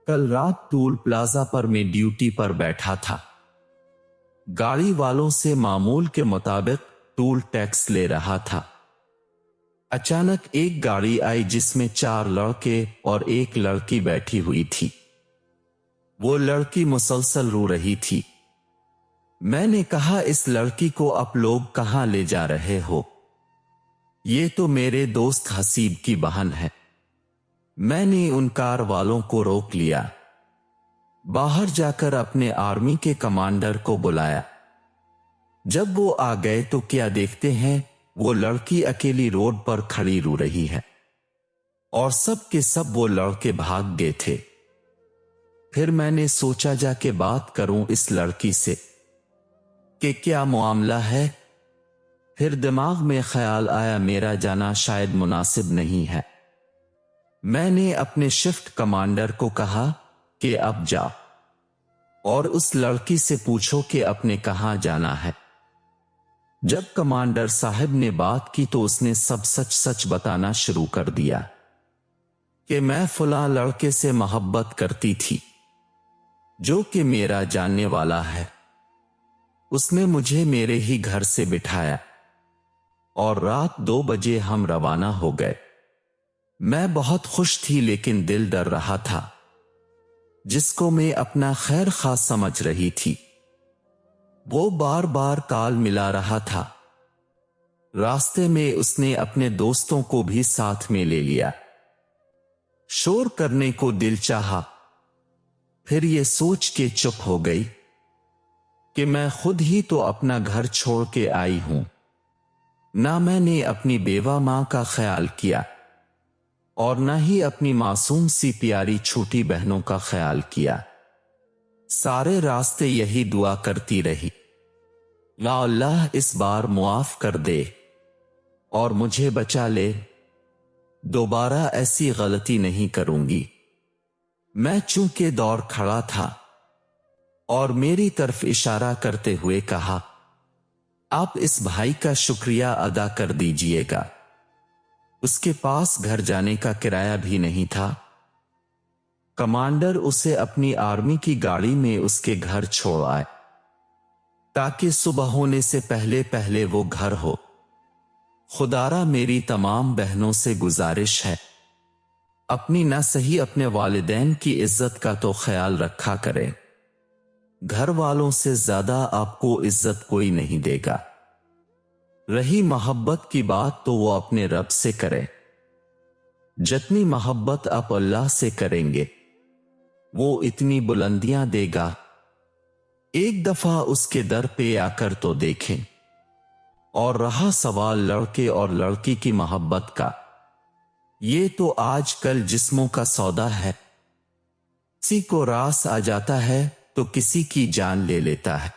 کل رات tool plaza پر میں ڈیوٹی پر بیٹھا تھا۔ گاڑی والوں سے معمول کے مطابق ٹول ٹیکس لے رہا تھا۔ اچانک ایک گاڑی آئی جس میں 4 لڑکے اور ایک لڑکی بیٹھی ہوئی تھی۔ وہ لڑکی مسلسل رو رہی تھی۔ میں نے کہا، اس لڑکی کو آپ لوگ کہاں لے جا رہے ہو؟ یہ تو میرے دوست حسیب کی بہن ہے۔ میں نے ان کار والوں کو روک لیا۔ باہر جا کر اپنے آرمی کے کمانڈر کو بلایا۔ جب وہ آ گئے تو کیا دیکھتے ہیں، وہ لڑکی اکیلی روڈ پر کھڑی رو رہی ہے، اور سب کے سب وہ لڑکے بھاگ گئے تھے۔ پھر میں نے سوچا جا کے بات کروں اس لڑکی سے کہ کیا معاملہ ہے۔ پھر دماغ میں خیال آیا میرا جانا شاید مناسب نہیں ہے۔ میں نے اپنے شفٹ کمانڈر کو کہا کہ اب جا اور اس لڑکی سے پوچھو کہ اپنے کہاں جانا ہے۔ جب کمانڈر صاحب نے بات کی تو اس نے سب سچ سچ بتانا شروع کر دیا کہ میں فلاں لڑکے سے محبت کرتی تھی جو کہ میرا جاننے والا ہے۔ اس نے مجھے میرے ہی گھر سے بٹھایا اور رات 2 بجے ہم روانہ ہو گئے۔ میں بہت خوش تھی لیکن دل ڈر رہا تھا، جس کو میں اپنا خیر خواہ سمجھ رہی تھی۔ وہ بار بار کال ملا رہا تھا۔ راستے میں اس نے اپنے دوستوں کو بھی ساتھ میں لے لیا۔ شور کرنے کو دل چاہا، پھر یہ سوچ کے چپ ہو گئی کہ میں خود ہی تو اپنا گھر چھوڑ کے آئی ہوں۔ نہ میں نے اپنی بیوہ ماں کا خیال کیا اور نہ ہی اپنی معصوم سی پیاری چھوٹی بہنوں کا خیال کیا۔ سارے راستے یہی دعا کرتی رہی، یا اللہ اس بار معاف کر دے اور مجھے بچا لے، دوبارہ ایسی غلطی نہیں کروں گی۔ میں چونکہ دوڑ کھڑا تھا اور میری طرف اشارہ کرتے ہوئے کہا، آپ اس بھائی کا شکریہ ادا کر دیجئے گا، اس کے پاس گھر جانے کا کرایہ بھی نہیں تھا۔ کمانڈر اسے اپنی آرمی کی گاڑی میں اس کے گھر چھوڑ آئے تاکہ صبح ہونے سے پہلے پہلے وہ گھر ہو۔ خدارا میری تمام بہنوں سے گزارش ہے، اپنی نہ صحیح اپنے والدین کی عزت کا تو خیال رکھا کرے۔ گھر والوں سے زیادہ آپ کو عزت کوئی نہیں دے گا۔ رہی محبت کی بات تو وہ اپنے رب سے کرے۔ جتنی محبت آپ اللہ سے کریں گے وہ اتنی بلندیاں دے گا۔ ایک دفعہ اس کے در پہ آ کر تو دیکھیں۔ اور رہا سوال لڑکے اور لڑکی کی محبت کا، یہ تو آج کل جسموں کا سودا ہے۔ کسی کو راس آ جاتا ہے تو کسی کی جان لے لیتا ہے۔